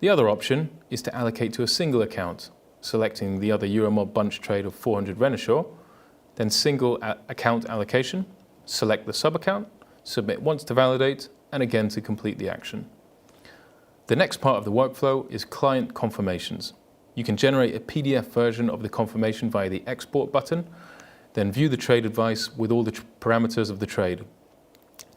The other option is to allocate to a single account, selecting the other Euromob bunch trade of 400 Renishaw, then single account allocation, select the sub-account, submit once to validate, and again to complete the action. The next part of the workflow is client confirmations. You can generate a PDF version of the confirmation via the export button, then view the trade advice with all the parameters of the trade.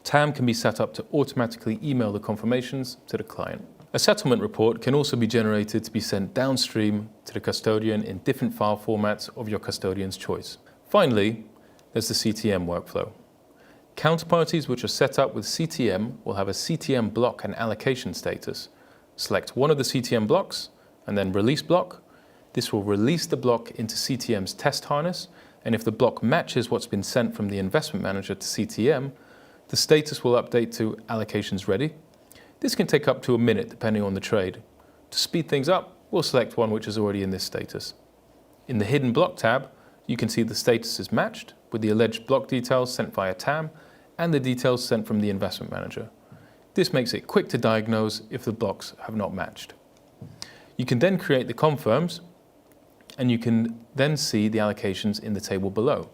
TAM can be set up to automatically email the confirmations to the client. A settlement report can also be generated to be sent downstream to the custodian in different file formats of your custodian's choice. Finally, there's the CTM workflow. Counterparties which are set up with CTM will have a CTM block and allocation status. Select one of the CTM blocks and then release block. This will release the block into CTM's test harness, and if the block matches what's been sent from the investment manager to CTM, the status will update to allocations ready. This can take up to a minute depending on the trade. To speed things up, we'll select one which is already in this status. In the hidden block tab, you can see the status is matched with the alleged block details sent via TAM and the details sent from the investment manager. This makes it quick to diagnose if the blocks have not matched. You can then create the confirms, and you can then see the allocations in the table below.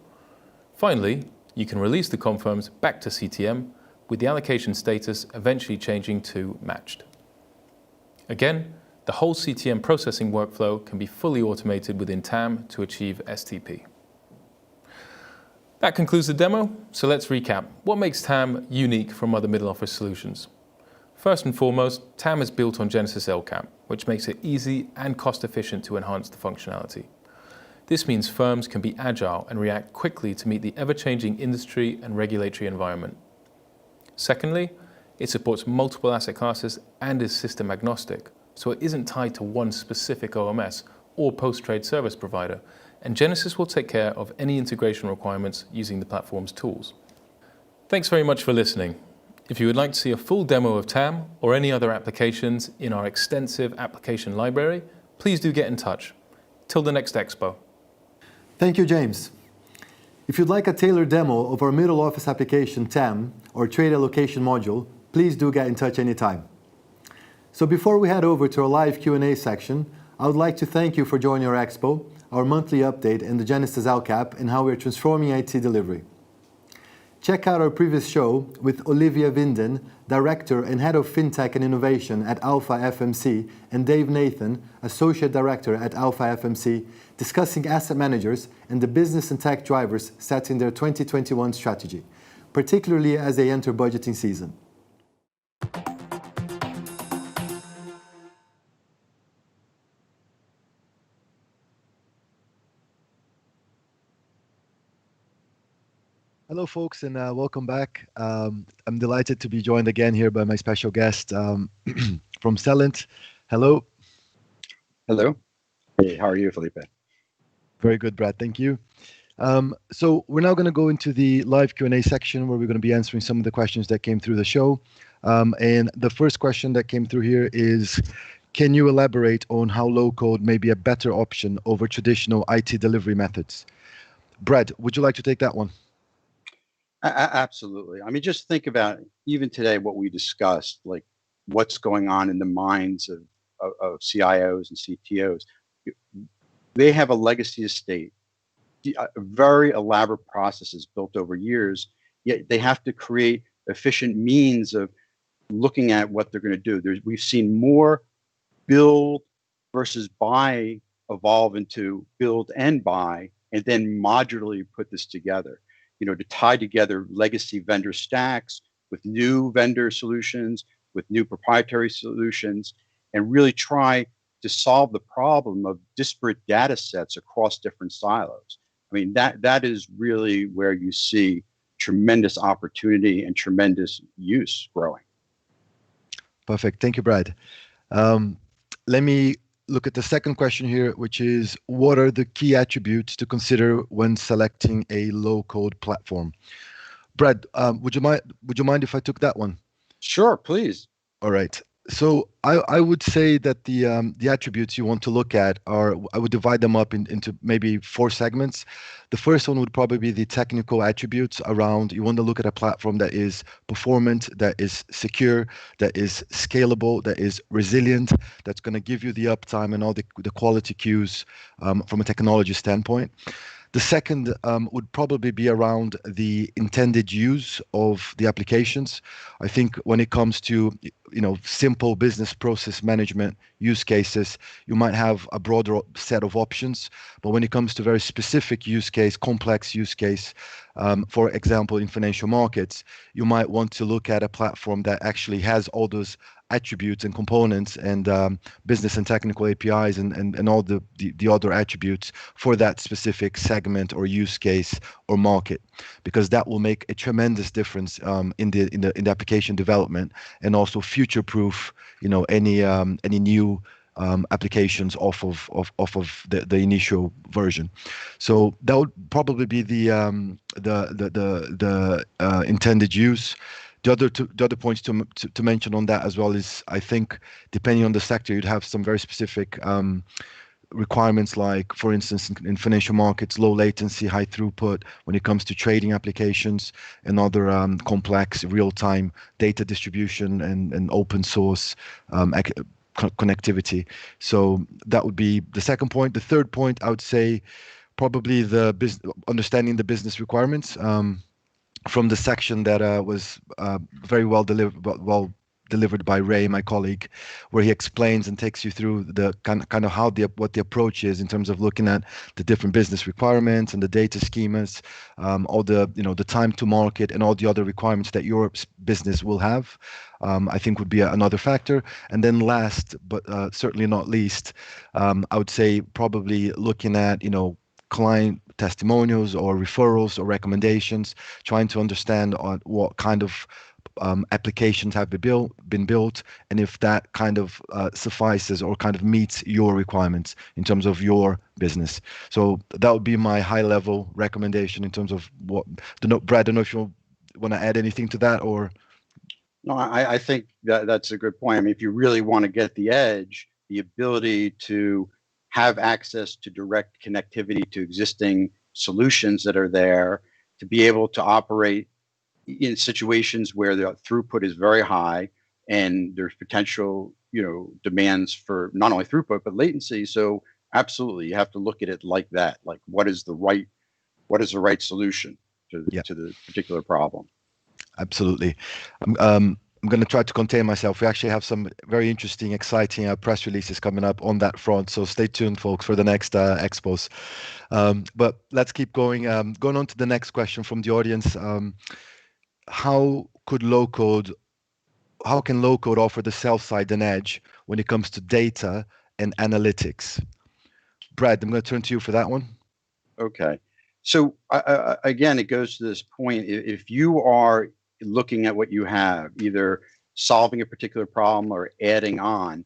Finally, you can release the confirms back to CTM with the allocation status eventually changing to matched. Again, the whole CTM processing workflow can be fully automated within TAM to achieve STP. That concludes the demo, so let's recap. What makes TAM unique from other middle office solutions? First and foremost, TAM is built on Genesys Lcap, which makes it easy and cost efficient to enhance the functionality. This means firms can be agile and react quickly to meet the ever-changing industry and regulatory environment. Secondly, it supports multiple asset classes and is system agnostic, so it isn't tied to one specific OMS or post-trade service provider, and Genesys will take care of any integration requirements using the platform's tools. Thanks very much for listening. If you would like to see a full demo of TAM or any other applications in our extensive application library, please do get in touch. Till the next Expo. Thank you, James. If you'd like a tailored demo of our middle office application TAM or trade allocation module, please do get in touch anytime. So before we head over to our live Q&A section, I would like to thank you for joining our Expo, our monthly update in the Genesys Lcap and how we're transforming IT delivery. Check out our previous show with Olivia Vinden, Director and Head of FinTech and Innovation at Alpha FMC, and Dave Nathan, Associate Director at Alpha FMC, discussing asset managers and the business and tech drivers setting their 2021 strategy, particularly as they enter budgeting season. Hello, folks, and welcome back. I'm delighted to be joined again here by my special guest from Celent. Hello. Hello. Hey, how are you, Felipe? Very good, Brad. Thank you. So we're now going to go into the live Q&A section where we're going to be answering some of the questions that came through the show. And the first question that came through here is, can you elaborate on how low-code may be a better option over traditional IT delivery methods? Brad, would you like to take that one? Absolutely. I mean, just think about even today what we discussed, like what's going on in the minds of CIOs and CTOs. They have a legacy estate, very elaborate processes built over years, yet they have to create efficient means of looking at what they're going to do. We've seen more build versus buy evolve into build and buy, and then modularly put this together, to tie together legacy vendor stacks with new vendor solutions, with new proprietary solutions, and really try to solve the problem of disparate data sets across different silos. I mean, that is really where you see tremendous opportunity and tremendous use growing. Perfect. Thank you, Brad. Let me look at the second question here, which is, what are the key attributes to consider when selecting a low-code platform? Brad, would you mind if I took that one? Sure, please. All right. So I would say that the attributes you want to look at are, I would divide them up into maybe 4 segments. The first one would probably be the technical attributes around, you want to look at a platform that is performant, that is secure, that is scalable, that is resilient, that's going to give you the uptime and all the quality cues from a technology standpoint. The second would probably be around the intended use of the applications. I think when it comes to simple business process management use cases, you might have a broader set of options. But when it comes to very specific use case, complex use case, for example, in financial markets, you might want to look at a platform that actually has all those attributes and components and business and technical APIs and all the other attributes for that specific segment or use case or market, because that will make a tremendous difference in the application development and also future-proof any new applications off of the initial version. So that would probably be the intended use. The other points to mention on that as well is, I think, depending on the sector, you'd have some very specific requirements, like, for instance, in financial markets, low latency, high throughput when it comes to trading applications and other complex real-time data distribution and open source connectivity. So that would be the second point. The third point, I would say, probably understanding the business requirements. From the section that was very well delivered by Ray, my colleague, where he explains and takes you through the kind of what the approach is in terms of looking at the different business requirements and the data schemas, all the time to market and all the other requirements that your business will have. I think would be another factor. And then last, but certainly not least, I would say probably looking at client testimonials or referrals or recommendations, trying to understand on what kind of applications have been built, and if that kind of suffices or kind of meets your requirements in terms of your business. So that would be my high-level recommendation in terms of what. Brad, I don't know if you want to add anything to that or. No, I think that's a good point. I mean, if you really want to get the edge, the ability to have access to direct connectivity to existing solutions that are there, to be able to operate in situations where the throughput is very high and there's potential, demands for not only throughput but latency. So absolutely, you have to look at it like that. Like, what is the right solution to the particular problem? Absolutely. I'm going to try to contain myself. We actually have some very interesting, exciting press releases coming up on that front. So stay tuned, folks, for the next expos. But let's keep going. Going on to the next question from the audience. How can low-code offer the sell side an edge when it comes to data and analytics? Brad, I'm going to turn to you for that one. Okay. So again, it goes to this point. If you are looking at what you have, either solving a particular problem or adding on,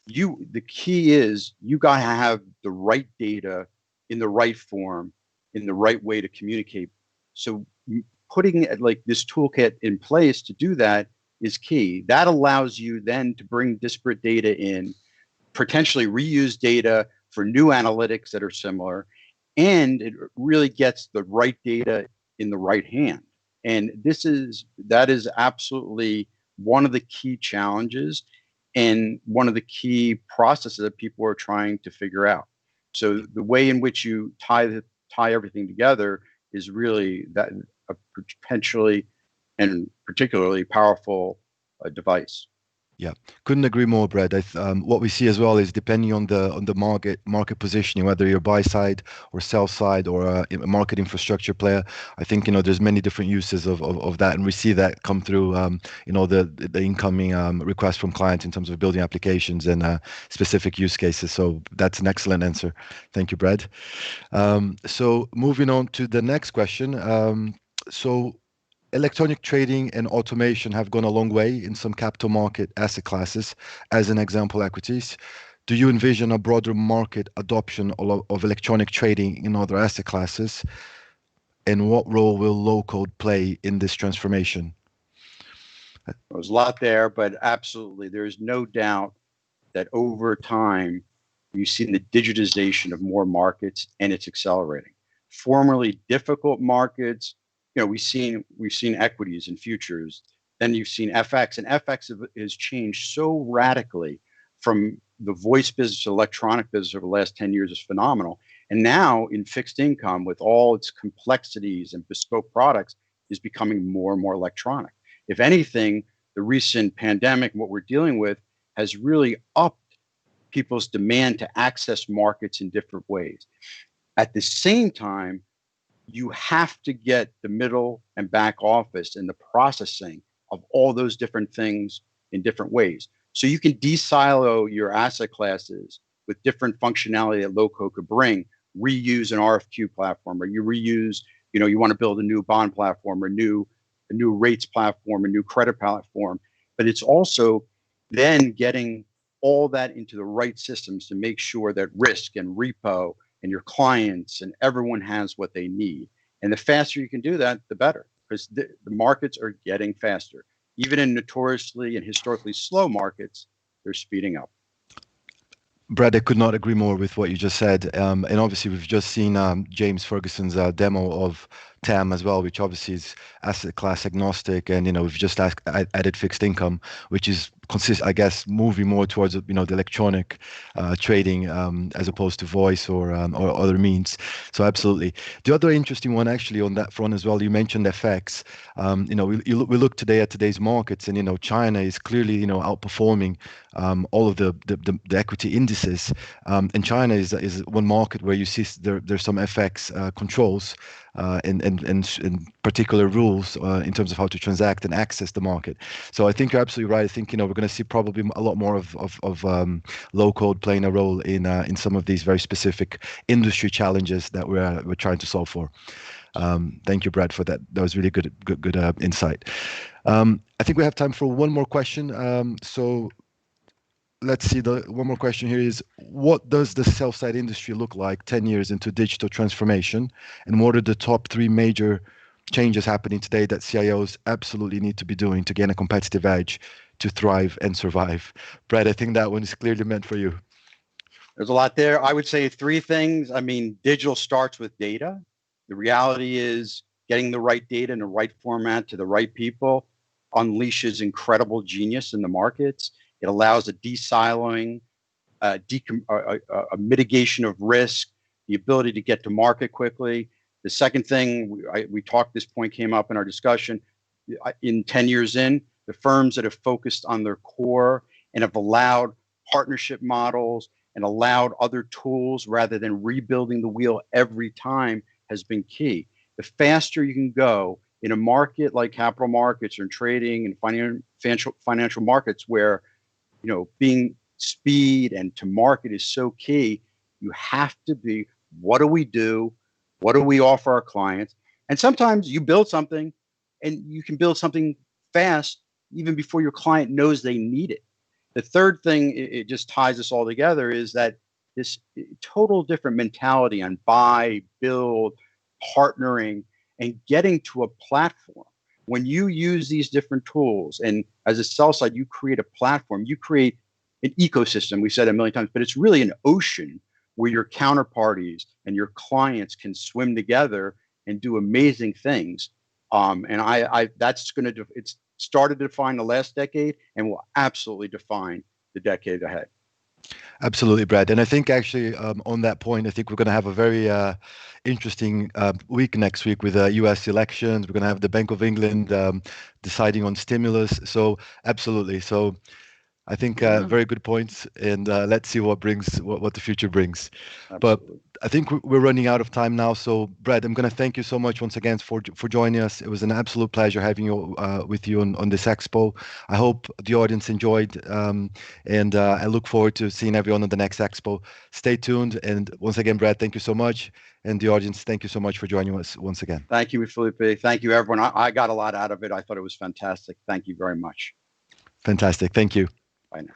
the key is you got to have the right data in the right form, in the right way to communicate. So putting like this toolkit in place to do that is key. That allows you then to bring disparate data in, potentially reuse data for new analytics that are similar, and it really gets the right data in the right hand. And that is absolutely one of the key challenges and one of the key processes that people are trying to figure out. So the way in which you tie everything together is really that a potentially and particularly powerful device. Yeah, couldn't agree more, Brad. What we see as well is depending on the market positioning, whether you're buy side or sell side or a market infrastructure player. I think there's many different uses of that, and we see that come through the incoming requests from clients in terms of building applications and specific use cases. So that's an excellent answer. Thank you, Brad. So moving on to the next question. So electronic trading and automation have gone a long way in some capital market asset classes, as an example, equities. Do you envision a broader market adoption of electronic trading in other asset classes? And what role will low code play in this transformation? There's a lot there, but absolutely, there's no doubt that over time, you've seen the digitization of more markets, and it's accelerating. Formerly difficult markets, we've seen equities and futures. Then you've seen FX, and FX has changed so radically from the voice business to electronic business over the last 10 years is phenomenal. And now in fixed income, with all its complexities and bespoke products, is becoming more and more electronic. If anything, the recent pandemic and what we're dealing with has really upped people's demand to access markets in different ways. At the same time, you have to get the middle and back office and the processing of all those different things in different ways. So you can de-silo your asset classes with different functionality that low code could bring, reuse an RFQ platform, or you reuse, you want to build a new bond platform, or a new rates platform, a new credit platform. But it's also then getting all that into the right systems to make sure that risk and repo and your clients and everyone has what they need. And the faster you can do that, the better, because the markets are getting faster. Even in notoriously and historically slow markets, they're speeding up. Brad, I could not agree more with what you just said. And obviously, we've just seen James Ferguson's demo of TAM as well, which obviously is asset class agnostic. And, we've just added fixed income, which is I guess, moving more towards, the electronic trading as opposed to voice or other means. So absolutely. The other interesting one actually on that front as well, you mentioned FX. We look today at today's markets, and, China is clearly, outperforming all of the equity indices. And China is one market where you see there's some FX controls and particular rules in terms of how to transact and access the market. So I think you're absolutely right. I think we're going to see probably a lot more of low code playing a role in some of these very specific industry challenges that we're trying to solve for. Thank you, Brad, for that. That was really good insight. I think we have time for one more question. So let's see, one more question here is, what does the sell-side industry look like 10 years into digital transformation? And what are the top 3 major changes happening today that CIOs absolutely need to be doing to gain a competitive edge to thrive and survive? Brad, I think that one is clearly meant for you. There's a lot there. I would say 3 things. Digital starts with data. The reality is getting the right data in the right format to the right people unleashes incredible genius in the markets. It allows a de-siloing, a mitigation of risk, the ability to get to market quickly. The second thing, we talked, this point came up in our discussion, in 10 years in, the firms that have focused on their core and have allowed partnership models and allowed other tools rather than rebuilding the wheel every time has been key. The faster you can go in a market like capital markets or trading and financial markets where being speed and to market is so key, you have to be, what do we do? What do we offer our clients? And sometimes you build something and you can build something fast even before your client knows they need it. The third thing, it just ties us all together, is that this total different mentality on buy, build, partnering, and getting to a platform. When you use these different tools, and as a sell side, you create a platform, you create an ecosystem, we said it a million times, but it's really an ocean where your counterparties and your clients can swim together and do amazing things. And that's going to, it's started to define the last decade and will absolutely define the decade ahead. Absolutely, Brad. And I think actually on that point, I think we're going to have a very interesting week next week with US elections. We're going to have the Bank of England deciding on stimulus. So absolutely. So I think very good points, and let's see what the future brings. Absolutely. But I think we're running out of time now. So Brad, I'm going to thank you so much once again for joining us. It was an absolute pleasure having you with you on this expo. I hope the audience enjoyed, and I look forward to seeing everyone on the next expo. Stay tuned, and once again, Brad, thank you so much, and the audience, thank you so much for joining us once again. Thank you, Felipe. Thank you, everyone. I got a lot out of it. I thought it was fantastic. Thank you very much. Fantastic. Thank you. Bye now.